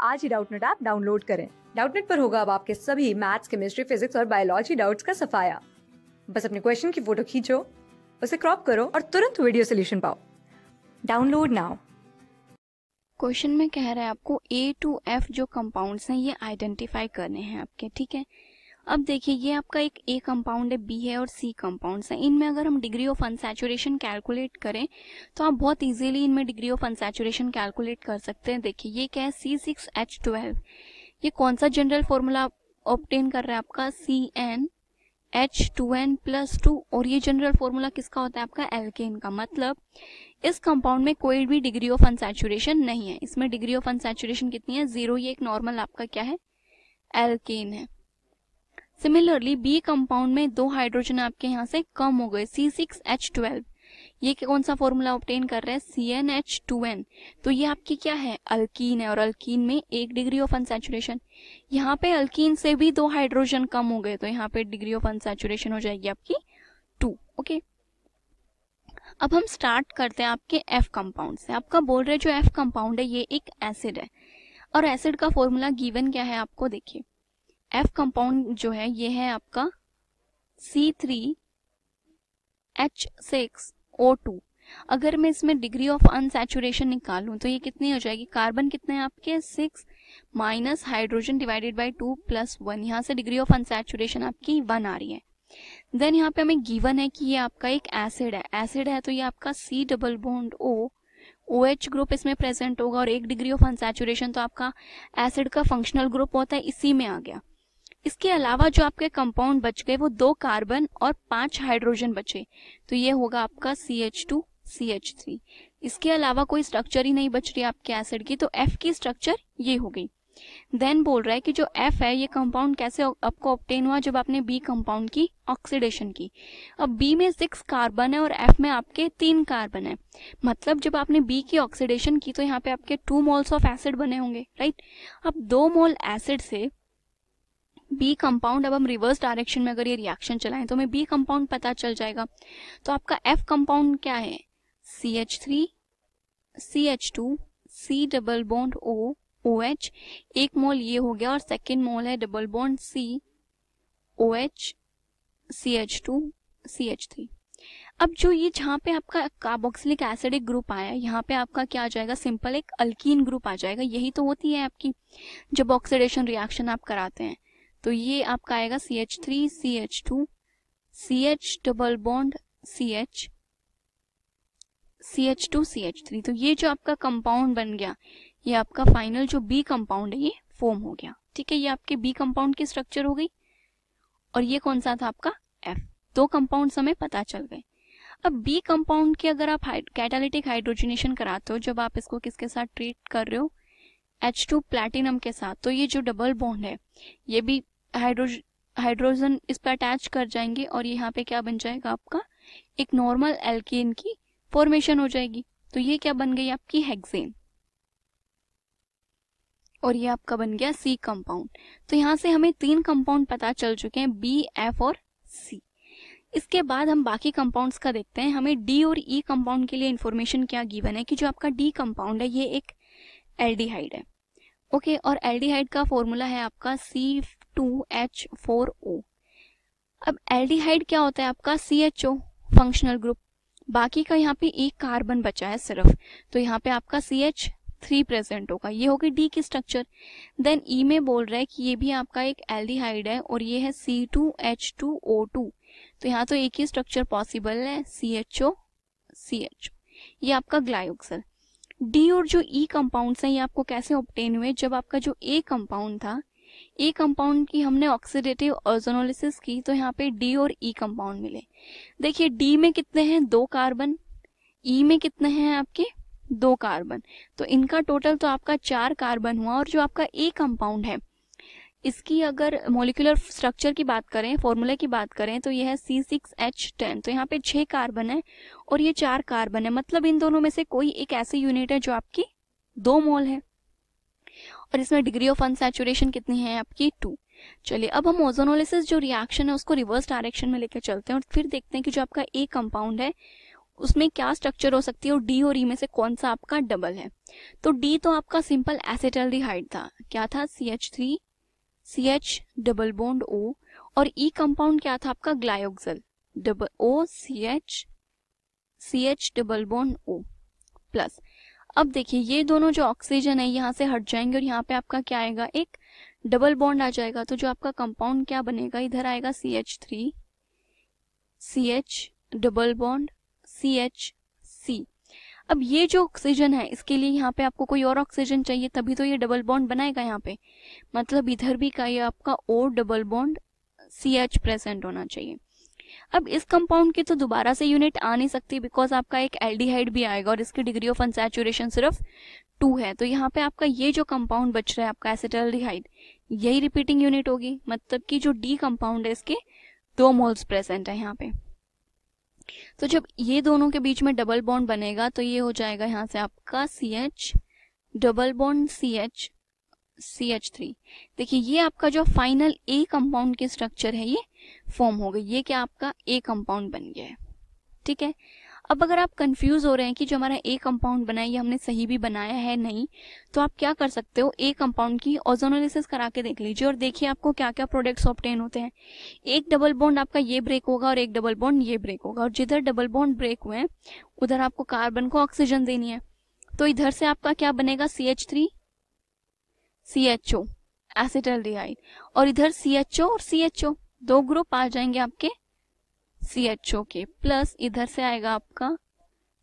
आज ही Doubtnut app download करें। Doubtnut पर होगा अब आपके सभी मैथ्स, केमिस्ट्री, फिजिक्स और बायोलॉजी डाउट्स का सफाया। बस अपने क्वेश्चन की फोटो खींचो, उसे क्रॉप करो और तुरंत वीडियो सोल्यूशन पाओ। Download now. क्वेश्चन में कह रहा है आपको A to F जो कंपाउंड्स हैं ये आइडेंटिफाई करने हैं आपके, ठीक है। अब देखिए ये आपका एक A कंपाउंड है, B है और C कंपाउंड्स हैं। इनमें अगर हम डिग्री ऑफ अनसैचुरेशन कैलकुलेट करें तो आप बहुत इजीली इनमें डिग्री ऑफ अनसैचुरेशन कैलकुलेट कर सकते हैं। देखिए ये क्या है, C6H12। ये कौन सा जनरल फॉर्मूला ऑब्टेन कर रहा है आपका, CnH2n+2। और ये जनरल फॉर्मूला किसका होता है आपका, एल्केन का। मतलब इस कंपाउंड में कोई भी डिग्री ऑफ अनसैचुरेशन नहीं है, इसमें डिग्री ऑफ अनसैचुरेशन कितनी है, 0। ये एक नॉर्मल आपका क्या है, एल्केन है। सिमिलरली बी कंपाउंड में 2 हाइड्रोजन आपके यहाँ से कम हो गए, C6H12। ये कौन सा फॉर्मूला ऑब्टेन कर रहा है, CnH2n। तो ये आपकी क्या है, अल्कीन है। और अल्कीन में 1 डिग्री ऑफ अनसैचुरेशन। यहाँ पे अल्कीन से भी 2 हाइड्रोजन कम हो गए, तो यहाँ पे डिग्री ऑफ अनसैचुरेशन हो जाएगी आपकी 2। ओके, अब हम स्टार्ट करते हैं आपके F कंपाउंड से। आपका बोल रहे जो F कंपाउंड है ये एक एसिड है, और एसिड का फॉर्मूला गिवन क्या है आपको, देखिए F कंपाउंड जो है ये है आपका C3H6O2। अगर मैं इसमें डिग्री ऑफ अनसैचुरेशन निकालूं तो ये कितनी हो जाएगी, कार्बन कितने हैं आपके 6 minus hydrogen divided by 2 plus 1। यहाँ से डिग्री ऑफ अनसैचुरेशन आपकी 1 आ रही है। देन यहाँ पे हमें गिवन है कि ये आपका एक एसिड है। एसिड है तो ये आपका C double bond O, OH group इसमें प्रेजेंट होगा, और 1 डिग्री ऑफ अनसैचुरेशन तो आपका एसिड का फंक्शनल ग्रुप होता है, इसी में आ गया। इसके अलावा जो आपके कंपाउंड बच गए वो 2 कार्बन और 5 हाइड्रोजन बचे, तो ये होगा आपका CH2CH3। इसके अलावा कोई स्ट्रक्चर ही नहीं बच रही आपके एसिड की, तो F की स्ट्रक्चर ये हो गई। देन बोल रहा है कि जो F है ये कंपाउंड कैसे आपको ऑब्टेन हुआ, जब आपने B कंपाउंड की ऑक्सीडेशन की। अब B में 6 कार्बन है और F में आपके 3 कार्बन है। मतलब जब आपने B की ऑक्सीडेशन की तो यहाँ पे आपके 2 मोल्स ऑफ एसिड बने होंगे, राइट। अब 2 मोल एसिड से B कंपाउंड, अब हम रिवर्स डायरेक्शन में अगर ये रिएक्शन चलाएं तो हमें B कंपाउंड पता चल जाएगा। तो आपका F कंपाउंड क्या है, CH3 CH2 C double bond O OH, 1 मोल ये हो गया, और सेकेंड मोल है double bond C OH CH2 CH3। अब जो ये जहाँ पे आपका कार्बोक्सिलिक एसिड एक ग्रुप आया है, यहाँ पे आपका क्या आ जाएगा, सिंपल एक अल्कीन ग्रुप आ जाएगा। यही तो होती है आपकी जब ऑक्सीडेशन रिएक्शन आप कराते हैं। तो ये आपका आएगा CH3 CH2 CH double bond CH CH2 CH3। तो ये जो आपका कंपाउंड बन गया, ये आपका फाइनल जो B कंपाउंड है ये फॉर्म हो गया, ठीक है। ये आपके B कंपाउंड की स्ट्रक्चर हो गई, और ये कौन सा था आपका F। 2 कंपाउंड्स हमें पता चल गए। अब B कंपाउंड के अगर आप कैटालिटिक हाइड्रोजनेशन कराते हो, जब आप इसको किसके साथ ट्रीट कर रहे हो, H2 प्लैटिनम के साथ, तो ये जो डबल बॉन्ड है ये भी हाइड्रोजन इस पर अटैच कर जाएंगे, और यहाँ पे क्या बन जाएगा आपका, एक नॉर्मल एल्केन की फॉर्मेशन हो जाएगी। तो ये क्या बन गई आपकी, हेक्सेन। और ये आपका बन गया C कंपाउंड। तो यहाँ से हमें 3 कंपाउंड पता चल चुके हैं, B, F और C। इसके बाद हम बाकी कंपाउंड्स का देखते हैं। हमें D और E कंपाउंड के लिए इंफॉर्मेशन क्या गिवन है कि जो आपका D कंपाउंड है ये एक एल्डिहाइड है, ओके। और एल्डिहाइड का फॉर्मूला है आपका C2H4O। अब एल्डिहाइड क्या होता है आपका, CHO फंक्शनल ग्रुप। बाकी का यहाँ पे 1 कार्बन बचा है सिर्फ, तो यहाँ पे आपका CH3 प्रेजेंट होगा। ये होगी D की स्ट्रक्चर। देन E में बोल रहा है कि ये भी आपका एक एल्डिहाइड है, और ये है C2H2O2। तो यहाँ तो एक ही स्ट्रक्चर पॉसिबल है, CHO CHO। ये आपका ग्लाइकोक्सिल। D और जो E कंपाउंड्स हैं ये आपको कैसे ऑब्टेन हुए, जब आपका जो A कंपाउंड था, A कंपाउंड की हमने ऑक्सीडेटिव ओजोनोलिसिस की, तो यहाँ पे D और E कंपाउंड मिले। देखिए D में कितने हैं, 2 कार्बन, E में कितने हैं आपके 2 कार्बन, तो इनका टोटल तो आपका 4 कार्बन हुआ। और जो आपका A कंपाउंड है इसकी अगर मॉलिक्यूलर स्ट्रक्चर की बात करें, फॉर्मूला की बात करें, तो यह है C6H10। तो यहाँ पे 6 कार्बन है और ये 4 कार्बन है। मतलब इन दोनों में से कोई एक ऐसी यूनिट है जो आपकी 2 मोल है, और इसमें डिग्री ऑफ अनसैचुरेशन कितनी है आपकी 2। चलिए अब हम ओजोनोलिसिस जो रिएक्शन है उसको रिवर्स डायरेक्शन में लेकर चलते हैं, और फिर देखते हैं कि जो आपका A कंपाउंड है उसमें क्या स्ट्रक्चर हो सकती है और डी और ई में से कौन सा आपका डबल है। तो डी तो आपका सिंपल एसिटाल्डिहाइड था, क्या था, CH3 CH double bond O, और ई कंपाउंड क्या था आपका, glyoxal double O CH double bond O plus. अब देखिए ये दोनों जो ऑक्सीजन है यहाँ से हट जाएंगे और यहाँ पे आपका क्या आएगा, एक डबल बॉन्ड आ जाएगा। तो जो आपका कंपाउंड क्या बनेगा, इधर आएगा CH3 CH double bond CH_C। अब ये जो ऑक्सीजन है इसके लिए यहाँ पे आपको कोई और ऑक्सीजन चाहिए, तभी तो ये डबल बॉन्ड बनाएगा यहाँ पे, मतलब इधर भी का ये आपका O double bond CH present होना चाहिए। अब इस कंपाउंड की तो दोबारा से यूनिट आ नहीं सकती, बिकॉज आपका एक एल्डिहाइड भी आएगा और इसकी डिग्री ऑफ अनसैचुरेशन सिर्फ 2 है। तो यहाँ पे आपका ये जो कंपाउंड बच रहा है आपका एसिटाल्डिहाइड, यही रिपीटिंग यूनिट होगी, मतलब कि जो डी कंपाउंड है इसके 2 मोल्स प्रेजेंट है यहाँ पे। तो जब ये दोनों के बीच में डबल बॉन्ड बनेगा तो ये हो जाएगा यहाँ से आपका CH डबल बॉन्ड CH3। देखिए ये आपका जो फाइनल ए कंपाउंड की स्ट्रक्चर है ये फॉर्म हो गई, ये क्या आपका ए कंपाउंड बन गया है, ठीक है। अब अगर आप कंफ्यूज हो रहे हैं कि जो हमारा ए कंपाउंड बना है ये हमने सही भी बनाया है नहीं, तो आप क्या कर सकते हो, ए कंपाउंड की ओजोनोलिसिस करा के देख लीजिए और देखिए आपको क्या क्या प्रोडक्ट्स ऑब्टेन होते हैं। एक डबल बॉन्ड आपका ये ब्रेक होगा और एक डबल बॉन्ड ये ब्रेक होगा, और जिधर डबल बॉन्ड ब्रेक हुए हैं उधर आपको कार्बन को ऑक्सीजन देनी है। तो इधर से आपका क्या बनेगा, CH3 CHO एसिटाल्डिहाइड, और इधर CHO और CHO 2 ग्रुप आ जाएंगे आपके CHO के, प्लस इधर से आएगा आपका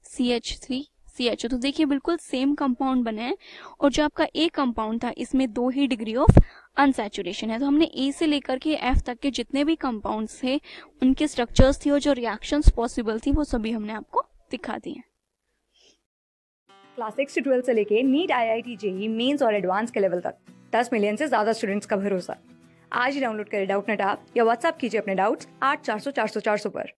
CH3 CHO। तो देखिए बिल्कुल सेम कंपाउंड बने हैं, और जो आपका ए कंपाउंड था इसमें 2 ही डिग्री ऑफ अनसैचुरेशन है। तो हमने ए से लेकर के एफ तक के जितने भी कंपाउंड्स थे उनके स्ट्रक्चर्स थी और जो रिएक्शंस पॉसिबल थी वो सभी हमने आपको दिखा दी हैं। क्लास 6 से 12 से लेके नीट IIT JEE मेंस और एडवांस के लेवल तक 10 मिलियन से ज्यादा स्टूडेंट्स का भरोसा। आज ही डाउनलोड करें डाउटनेट ऐप या व्हाट्सएप कीजिए अपने डाउट्स 8400 400 400 पर।